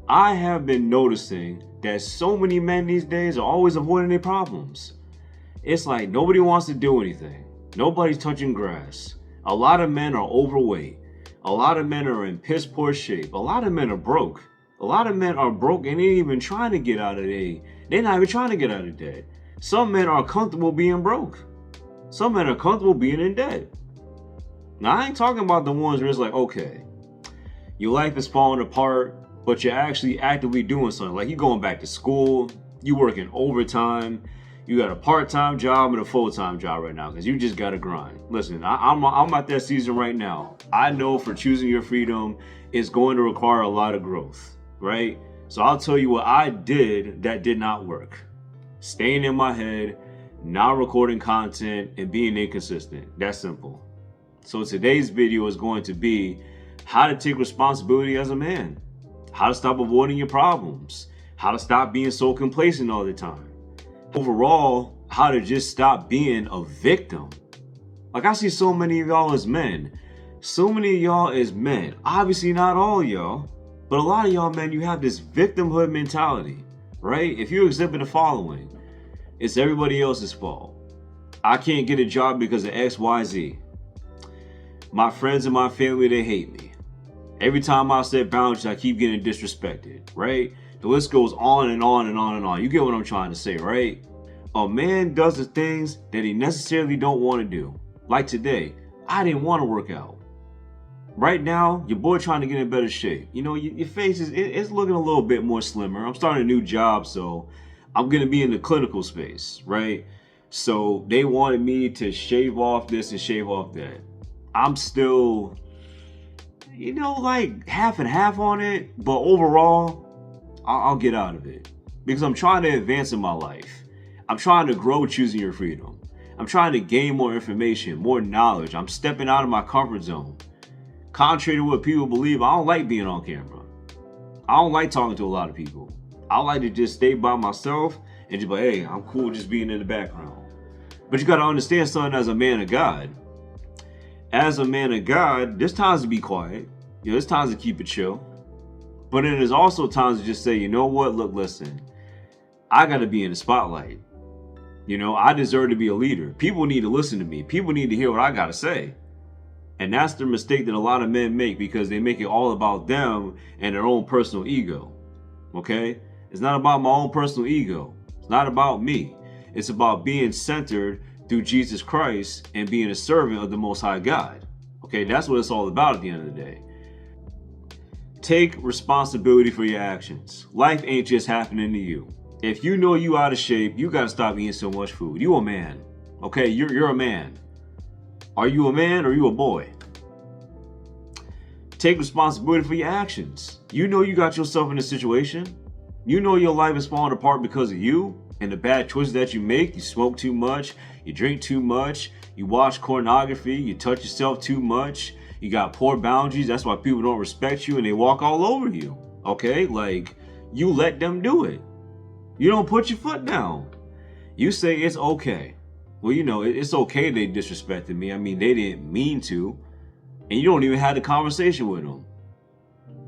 I have been noticing that so many men these days are always avoiding their problems. It's like nobody wants to do anything. Nobody's touching grass. A lot of men are overweight. A lot of men are in piss poor shape. A lot of men are broke. A lot of men are broke and they ain't even trying to get out of debt. They're not even trying to get out of debt. Some men are comfortable being broke. Some men are comfortable being in debt. Now, I ain't talking about the ones where it's like, okay, your life is falling apart, but you're actually actively doing something. Like you're going back to school, you working overtime, you got a part-time job and a full-time job right now because you just got to grind. Listen, I'm at that season right now. I know for choosing your freedom is going to require a lot of growth, right? So I'll tell you what I did that did not work. Staying in my head, not recording content, and being inconsistent. That's simple. So today's video is going to be how to take responsibility as a man, how to stop avoiding your problems, how to stop being so complacent all the time. Overall, how to just stop being a victim. Like I see so many of y'all as men. So many of y'all as men. Obviously not all y'all, but a lot of y'all men, you have this victimhood mentality, right? If you exhibit the following, it's everybody else's fault. I can't get a job because of X, Y, Z. My friends and my family, they hate me. Every time I set boundaries, I keep getting disrespected, right? The list goes on and on and on and on. You get what I'm trying to say, right? A man does the things that he necessarily don't want to do. Like today, I didn't want to work out. Right now, your boy trying to get in better shape. You know, your face is it's looking a little bit more slimmer. I'm starting a new job, so I'm going to be in the clinical space, right? So they wanted me to shave off this and shave off that. I'm still, you know, like half and half on it, but overall, I'll get out of it because I'm trying to advance in my life. I'm trying to grow choosing your freedom. I'm trying to gain more information, more knowledge. I'm stepping out of my comfort zone. Contrary to what people believe, I don't like being on camera. I don't like talking to a lot of people. I like to just stay by myself and just be like, hey, I'm cool just being in the background. But you got to understand something as a man of God. As a man of God, there's times to be quiet. You know, there's times to keep it chill. But then there's also times to just say, you know what? Look, listen, I got to be in the spotlight. You know, I deserve to be a leader. People need to listen to me. People need to hear what I got to say. And that's the mistake that a lot of men make because they make it all about them and their own personal ego. Okay? It's not about my own personal ego. It's not about me. It's about being centered through Jesus Christ and being a servant of the Most High God. Okay? That's what it's all about at the end of the day. Take responsibility for your actions. Life ain't just happening to you. If you know you out of shape, you got to stop eating so much food. You a man. Okay? You're a man. Are you a man or are you a boy? Take responsibility for your actions. You know you got yourself in a situation. You know your life is falling apart because of you and the bad choices that you make. You smoke too much. You drink too much. You watch pornography. You touch yourself too much. You got poor boundaries. That's why people don't respect you and they walk all over you. Okay? Like, you let them do it. You don't put your foot down. You say it's okay. Well, you know, it's okay they disrespected me. I mean, they didn't mean to. And you don't even have the conversation with them.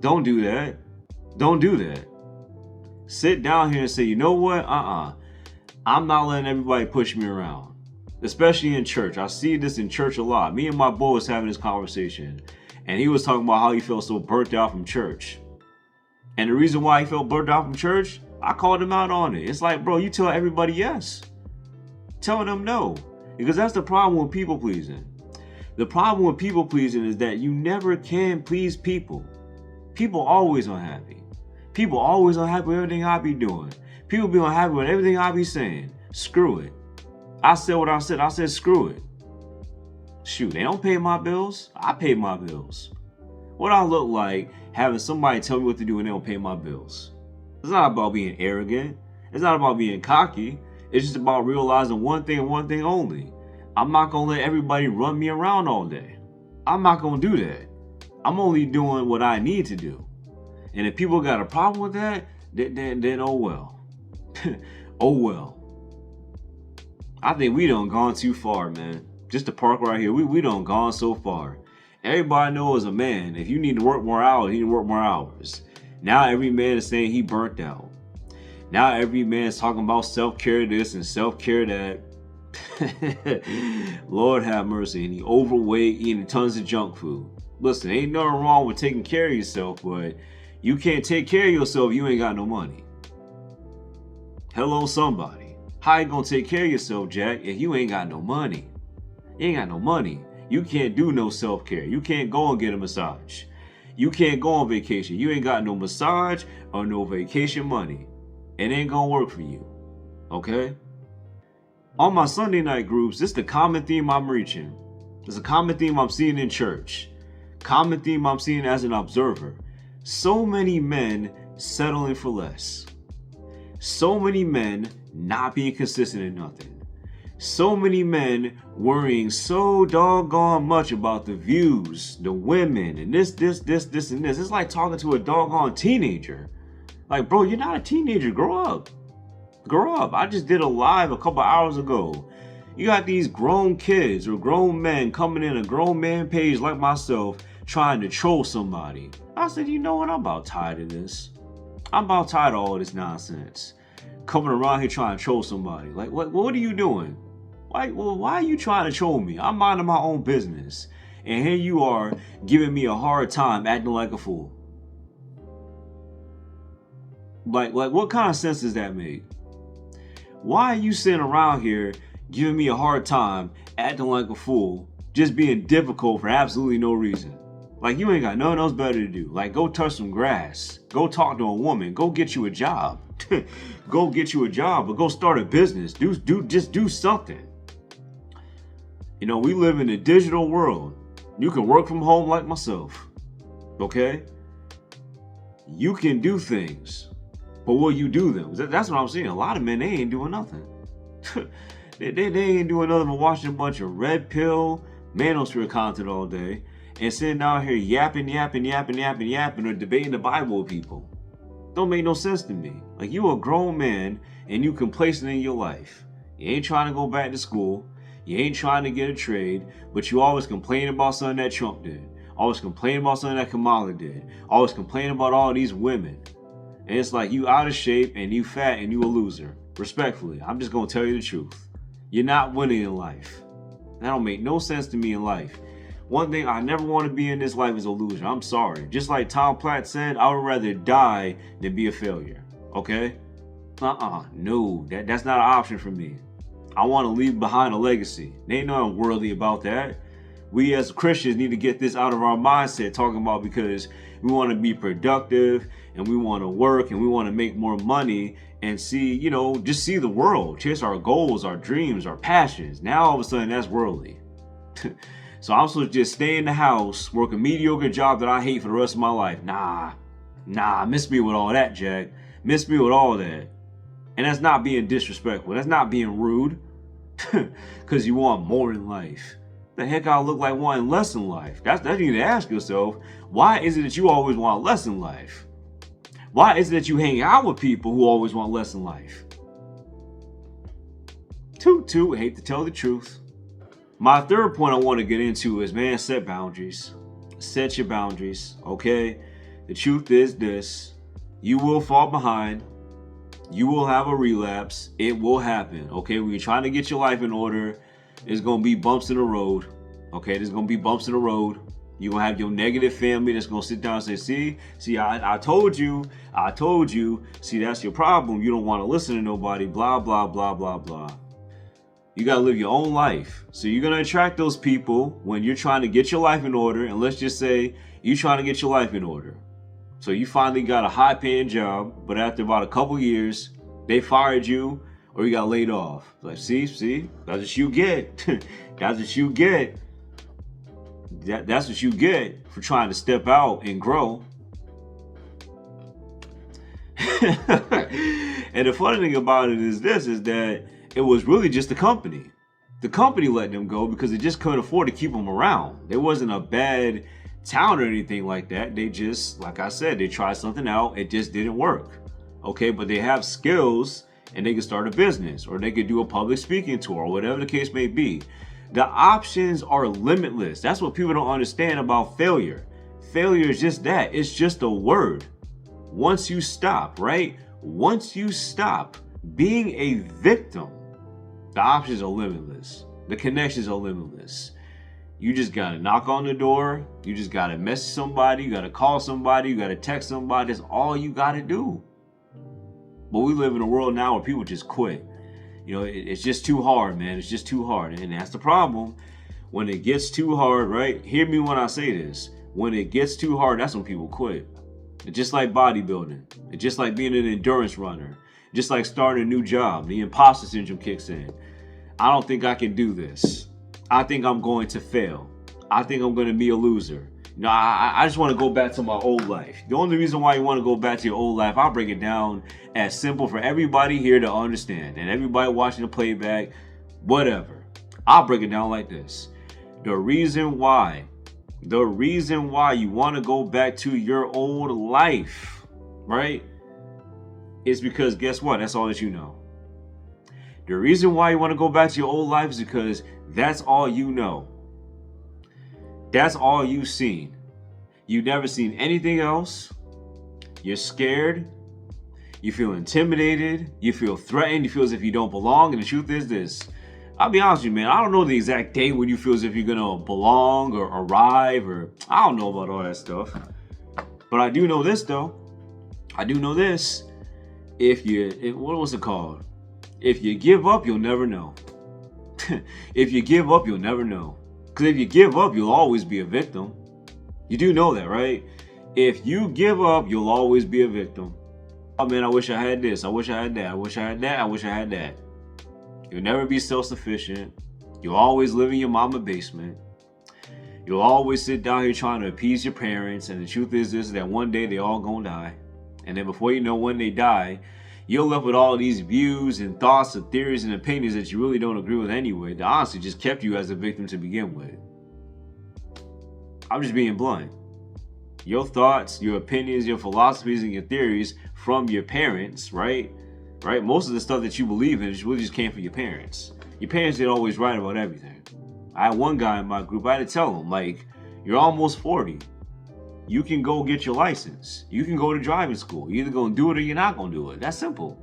Don't do that. Don't do that. Sit down here and say, you know what? I'm not letting everybody push me around. Especially in church. I see this in church a lot. Me and my boy was having this conversation. And he was talking about how he felt so burnt out from church. And the reason why he felt burnt out from church, I called him out on it. It's like, bro, you tell everybody yes. Telling them no. Because that's the problem with people pleasing. The problem with people pleasing is that you never can please people. People always unhappy. People always unhappy with everything I be doing. People be unhappy with everything I be saying. Screw it. I said what I said. I said screw it. Shoot, they don't pay my bills. I pay my bills. What I look like having somebody tell me what to do and they don't pay my bills. It's not about being arrogant. It's not about being cocky. It's just about realizing one thing and one thing only. I'm not going to let everybody run me around all day. I'm not going to do that. I'm only doing what I need to do. And if people got a problem with that, then oh well. Oh well. I think we done gone too far, man. Just to park right here, we done gone so far. Everybody knows as a man, if you need to work more hours, you need to work more hours. Now every man is saying he burnt out. Now every man is talking about self-care this and self-care that. Lord have mercy. And he overweight, eating tons of junk food. Listen, ain't nothing wrong with taking care of yourself, but you can't take care of yourself if you ain't got no money. Hello, somebody. How you gonna take care of yourself, Jack, if you ain't got no money? You ain't got no money. You can't do no self-care. You can't go and get a massage. You can't go on vacation. You ain't got no massage or no vacation money. It ain't gonna work for you. Okay? On my Sunday night groups, this is the common theme I'm reaching. It's a common theme I'm seeing in church. Common theme I'm seeing as an observer. So many men settling for less. So many men not being consistent in nothing. So many men worrying so doggone much about the views, the women, and this, and this. It's like talking to a doggone teenager. Like, bro, you're not a teenager. Grow up. Grow up. I just did a live a couple hours ago. You got these grown kids or grown men coming in a grown man page like myself trying to troll somebody. I said, you know what? I'm about tired of this. I'm about tired of all this nonsense. Coming around here trying to troll somebody. Like, what are you doing? Why are you trying to troll me? I'm minding my own business. And here you are giving me a hard time acting like a fool. Like what kind of sense does that make? Why are you sitting around here giving me a hard time acting like a fool, just being difficult for absolutely no reason? Like, you ain't got nothing else better to do. Like, go touch some grass. Go talk to a woman. Go get you a job. Go get you a job, or go start a business. Just do something. You know, we live in a digital world. You can work from home like myself. Okay? You can do things. But will you do them? That's what I'm seeing. A lot of men, they ain't doing nothing. they ain't doing nothing but watching a bunch of red pill manosphere content all day and sitting out here yapping, or debating the Bible with people. Don't make no sense to me. Like, you a grown man and you complacent in your life. You ain't trying to go back to school. You ain't trying to get a trade, but you always complain about something that Trump did. Always complain about something that Kamala did. Always complain about all these women. And it's like, you out of shape and you fat and you a loser. Respectfully, I'm just gonna tell you the truth. You're not winning in life. That don't make no sense to me in life. One thing I never want to be in this life is a loser. I'm sorry. Just like Tom Platt said, I would rather die than be a failure. Okay? No, that's not an option for me. I want to leave behind a legacy. There ain't nothing worldly about that. We as Christians need to get this out of our mindset, talking about because we want to be productive and we want to work and we want to make more money and see, you know, just see the world, chase our goals, our dreams, our passions. Now all of a sudden that's worldly. So I'm supposed to just stay in the house, work a mediocre job that I hate for the rest of my life. Nah, miss me with all that, Jack. Miss me with all that. And that's not being disrespectful. That's not being rude. Because you want more in life. The heck I look like wanting less in life? That's you need to ask yourself. Why is it that you always want less in life? Why is it that you hang out with people who always want less in life? Hate to tell the truth. My third point I want to get into is, man, set boundaries. Set your boundaries, okay? The truth is this. You will fall behind. You will have a relapse. It will happen, okay? When you're trying to get your life in order, there's going to be bumps in the road, okay? There's going to be bumps in the road. You're going to have your negative family that's going to sit down and say, see, I told you. See, that's your problem. You don't want to listen to nobody, blah, blah, blah, blah, blah. You got to live your own life. So you're going to attract those people when you're trying to get your life in order. And let's just say you're trying to get your life in order. So you finally got a high-paying job, but after about a couple years, they fired you or you got laid off. Like, see, that's what you get. That's what you get. That's what you get for trying to step out and grow. And the funny thing about it is that it was really just the company. The company let them go because they just couldn't afford to keep them around. There wasn't a bad talent or anything like that. They just, like I said, they tried something out. It just didn't work. Okay, but they have skills and they could start a business or they could do a public speaking tour or whatever the case may be. The options are limitless. That's what people don't understand about failure. Failure is just that. It's just a word. once you stop, right? Once you stop being a victim, the options are limitless. The connections are limitless. You just gotta knock on the door. You just gotta message somebody. You gotta call somebody. You gotta text somebody. That's all you gotta do. But we live in a world now where people just quit. You know, it's just too hard, man. It's just too hard. And that's the problem. When it gets too hard, right? Hear me when I say this. When it gets too hard, that's when people quit. It's just like bodybuilding. It's just like being an endurance runner. Just like starting a new job. The imposter syndrome kicks in. I don't think I can do this. I think I'm going to fail. I think I'm going to be a loser. You know, I just want to go back to my old life. The only reason why you want to go back to your old life, I'll break it down as simple for everybody here to understand. And everybody watching the playback, whatever. I'll break it down like this. The reason why you want to go back to your old life, right, is because guess what? That's all that you know. The reason why you want to go back to your old life is because that's all you know. That's all you've seen. You've never seen anything else. You're scared. You feel intimidated. You feel threatened. You feel as if you don't belong. And the truth is this. I'll be honest with you, man. I don't know the exact date when you feel as if you're going to belong or arrive, or I don't know about all that stuff. But I do know this, though. I do know this. What was it called? If you give up, you'll never know. If you give up, you'll never know. Because if you give up, you'll always be a victim. You do know that, right? If you give up, you'll always be a victim. Oh man, I wish I had this. I wish I had that. I wish I had that. I wish I had that. You'll never be self-sufficient. You'll always live in your mama's basement. You'll always sit down here trying to appease your parents. And the truth is this, that one day they all gonna die. And then before you know when they die, you're left with all these views and thoughts and theories and opinions that you really don't agree with anyway. That honestly just kept you as a victim to begin with. I'm just being blunt. Your thoughts, your opinions, your philosophies, and your theories from your parents, right? Right? Most of the stuff that you believe in really just came from your parents. Your parents didn't always right about everything. I had one guy in my group, I had to tell him, like, you're almost 40. You can go get your license. You can go to driving school. You're either going to do it or you're not going to do it. That's simple.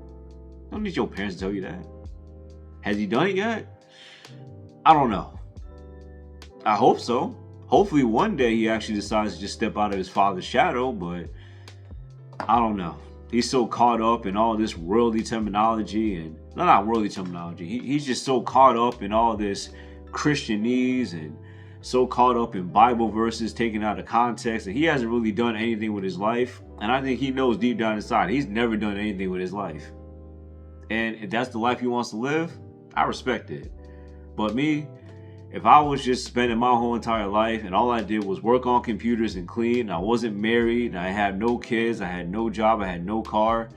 You don't need your parents to tell you that. Has he done it yet? I don't know. I hope so. Hopefully one day he actually decides to just step out of his father's shadow, but I don't know. He's so caught up in all this worldly terminology and not worldly terminology. He's just so caught up in all this Christianese and so caught up in Bible verses taken out of context that he hasn't really done anything with his life. And I think he knows deep down inside he's never done anything with his life. And if that's the life he wants to live, I respect it. But me, if I was just spending my whole entire life and all I did was work on computers and clean, and I wasn't married, and I had no kids, I had no job, I had no car,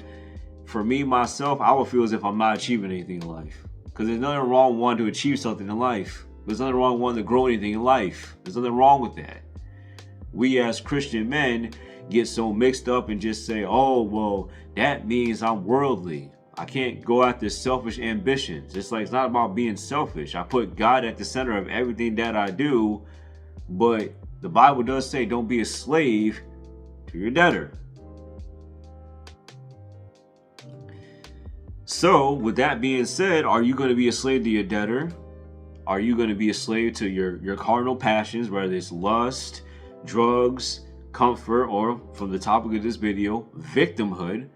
for me, myself, I would feel as if I'm not achieving anything in life. Because there's nothing wrong with wanting to achieve something in life. There's nothing wrong with wanting to grow anything in life. There's nothing wrong with that. We as Christian men get so mixed up and just say, oh, well, that means I'm worldly. I can't go after selfish ambitions. It's like, it's not about being selfish. I put God at the center of everything that I do, but the Bible does say don't be a slave to your debtor. So with that being said, are you going to be a slave to your debtor? Are you going to be a slave to your carnal passions, whether it's lust, drugs, comfort, or from the topic of this video, victimhood?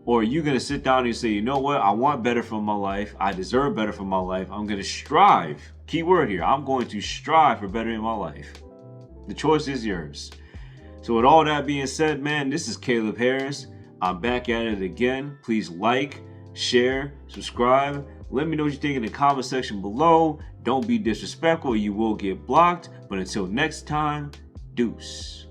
Or are you going to sit down and say, you know what? I want better from my life. I deserve better from my life. I'm going to strive. Key word here. I'm going to strive for better in my life. The choice is yours. So with all that being said, man, this is Caleb Harris. I'm back at it again. Please like, share, subscribe. Let me know what you think in the comment section below. Don't be disrespectful. You will get blocked. But until next time, deuce.